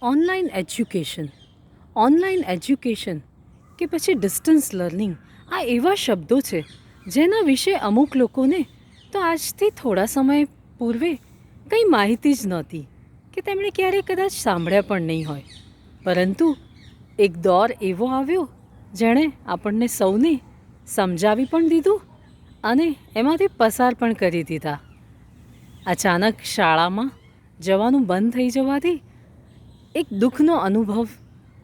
Online education કે પછી distance learning આ એવા શબ્દો છે જેના વિશે અમુક લોકોને તો આજથી થોડા સમય પૂર્વે કંઈ માહિતી જ નહોતી કે તેમણે ક્યારેય કદાચ સાંભળ્યા પણ નહીં હોય. પરંતુ એક દોર એવો આવ્યો જેણે આપણને સૌને સમજાવી પણ દીધું અને એમાંથી પસાર પણ કરી દીધા. અચાનક શાળામાં જવાનું બંધ થઈ જવાથી એક દુઃખનો અનુભવ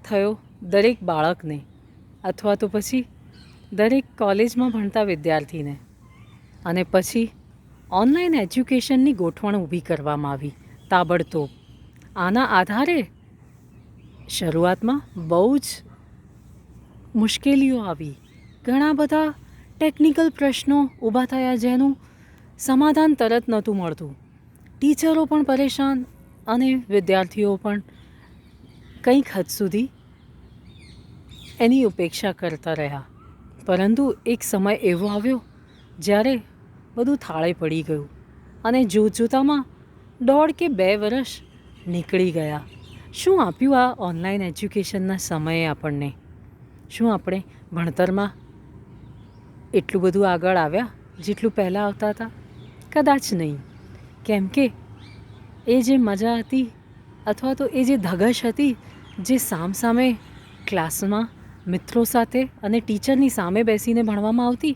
થયો દરેક બાળકને, અથવા તો પછી દરેક કોલેજમાં ભણતા વિદ્યાર્થીને. અને પછી ઓનલાઈન એજ્યુકેશનની ગોઠવણ ઊભી કરવામાં આવી તાબડતોબ. આના આધારે શરૂઆતમાં બહુ જ મુશ્કેલીઓ આવી, ઘણા બધા ટેકનિકલ પ્રશ્નો ઊભા થયા જેનું સમાધાન તરત નહોતું મળતું. ટીચરો પણ પરેશાન અને વિદ્યાર્થીઓ પણ કંઈક હદ સુધી એની ઉપેક્ષા કરતા રહ્યા. પરંતુ એક સમય એવો આવ્યો જ્યારે બધું થાળે પડી ગયું અને જોતજોતામાં 1.5 કે 2 વર્ષ નીકળી ગયા. શું આપ્યું આ ઓનલાઈન એજ્યુકેશનના સમયે આપણને? શું આપણે ભણતરમાં એટલું બધું આગળ આવ્યા જેટલું પહેલાં આવતા હતા? કદાચ નહીં. કેમ કે એ જે મજા હતી અથવા તો એ જે ધગશ હતી જે સામસામે ક્લાસમાં મિત્રો સાથે અને ટીચરની સામે બેસીને ભણવામાં આવતી,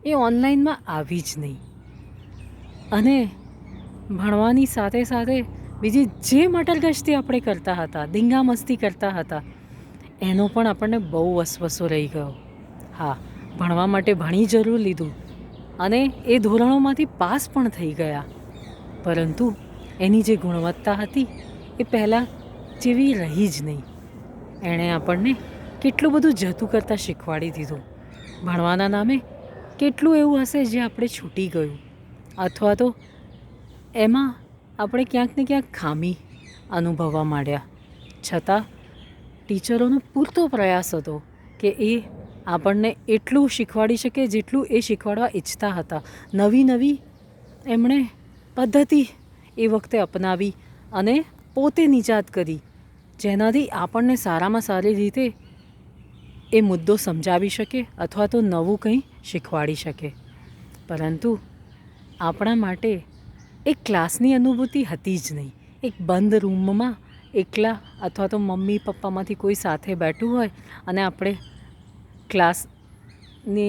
એ ઓનલાઈનમાં આવી જ નહીં. અને ભણવાની સાથે સાથે બીજી જે મટલગસ્તી આપણે કરતા હતા, ધીંગા મસ્તી કરતા હતા, એનો પણ આપણને બહુ વસવસો રહી ગયો. હા, ભણવા માટે ભણી જરૂર લીધું અને એ ધોરણોમાંથી પાસ પણ થઈ ગયા, પરંતુ એની જે ગુણવત્તા હતી એ પહેલાં જેવી રહી જ નહીં. એણે આપણને કેટલું બધું જતું કરતાં શીખવાડી દીધું. ભણવાના નામે કેટલું એવું હશે જે આપણે છૂટી ગયું, અથવા તો એમાં આપણે ક્યાંક ને ક્યાંક ખામી અનુભવવા માંડ્યા. છતાં ટીચરોનો પૂરતો પ્રયાસ હતો કે એ આપણને એટલું શીખવાડી શકે જેટલું એ શીખવાડવા ઈચ્છતા હતા. નવી એમણે પદ્ધતિ એ વખતે અપનાવી અને પોતે નિજાત કરી, જેનાથી આપણને સારામાં સારી રીતે એ મુદ્દો સમજાવી શકે અથવા તો નવું કંઈ શીખવાડી શકે. પરંતુ આપણા માટે એક ક્લાસની અનુભૂતિ હતી જ નહીં. એક બંધ રૂમમાં એકલા અથવા તો મમ્મી પપ્પામાંથી કોઈ સાથે બેઠું હોય અને આપણે ક્લાસને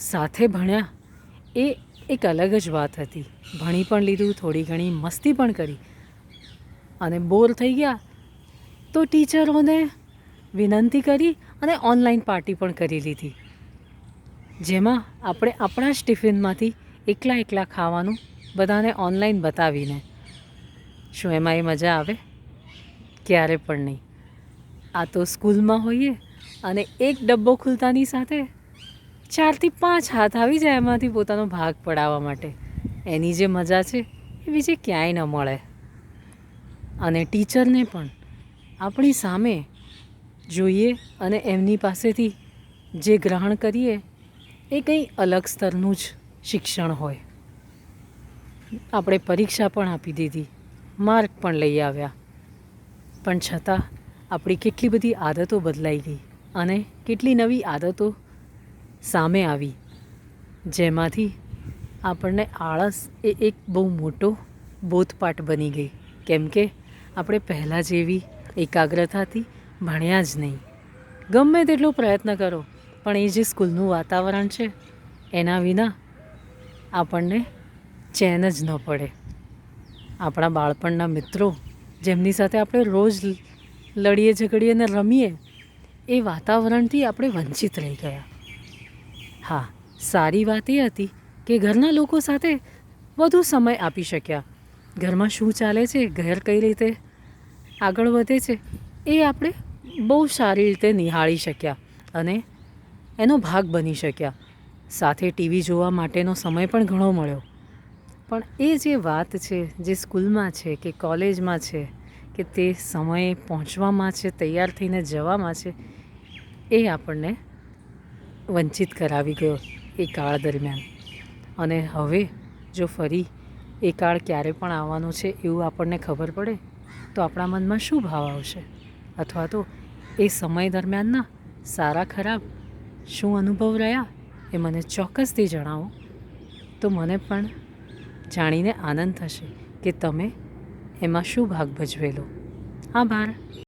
સાથે ભણ્યા, એ એક અલગ જ વાત હતી. ભણી પણ લીધું, થોડી ઘણી મસ્તી પણ કરી અને બોર થઈ ગયા તો ટીચરોને વિનંતી કરી અને ઓનલાઈન પાર્ટી પણ કરી લીધી, જેમાં આપણે આપણા જ ટિફિનમાંથી એકલા ખાવાનું બધાને ઓનલાઈન બતાવીને. શું એમાં એ મજા આવે? ક્યારે પણ નહીં. આ તો સ્કૂલમાં હોઈએ અને એક ડબ્બો ખુલતાની સાથે 4 થી 5 હાથ આવી જાય એમાંથી પોતાનો ભાગ પડાવવા માટે. એની જે મજા છે એ બીજે ક્યાંય ન મળે. અને ટીચરને પણ આપણી સામે જોઈએ અને એમની પાસેથી જે ગ્રહણ કરીએ એ કંઈ અલગ સ્તરનું જ શિક્ષણ હોય. આપણે પરીક્ષા પણ આપી દીધી, માર્ક પણ લઈ આવ્યા, પણ છતાં આપણી કેટલી બધી આદતો બદલાઈ ગઈ અને કેટલી નવી આદતો સામે આવી, જેમાંથી આપણને આળસ એ એક બહુ મોટો બોધપાઠ બની ગઈ. કેમ કે આપણે પહેલાં જેવી એકાગ્રતાથી ભણ્યા જ નહીં. ગમે તેટલો પ્રયત્ન કરો પણ એ જે સ્કૂલનું વાતાવરણ છે એના વિના આપણને ચેન જ ન પડે. આપણા બાળપણના મિત્રો જેમની સાથે આપણે રોજ લડીએ ઝઘડીએ અને રમીએ, એ વાતાવરણથી આપણે વંચિત રહી ગયા. હા, સારી વાત એ હતી કે ઘરના લોકો સાથે વધુ સમય આપી શક્યા. ઘરમાં શું ચાલે છે, ઘર કઈ રીતે આગળ વધે છે, એ આપણે બહુ સારી રીતે નિહાળી શક્યા અને એનો ભાગ બની શક્યા. સાથે ટીવી જોવા માટેનો સમય પણ ઘણો મળ્યો. પણ એ જે વાત છે જે સ્કૂલમાં છે કે કોલેજમાં છે કે તે સમયે પહોંચવામાં છે, તૈયાર થઈને જવામાં છે, એ આપણને વંચિત કરાવી ગયો એ કાળ દરમિયાન. અને હવે જો ફરી એ કાળ ક્યારે પણ આવવાનો છે એવું આપણને ખબર પડે તો આપણા મનમાં શું ભાવ આવશે, અથવા તો એ સમય દરમિયાનના સારા ખરાબ શું અનુભવ રહ્યા એ મને ચોક્કસથી જણાવો. તો મને પણ જાણીને આનંદ થશે કે તમે એમાં શું ભાગ ભજવેલો. આભાર.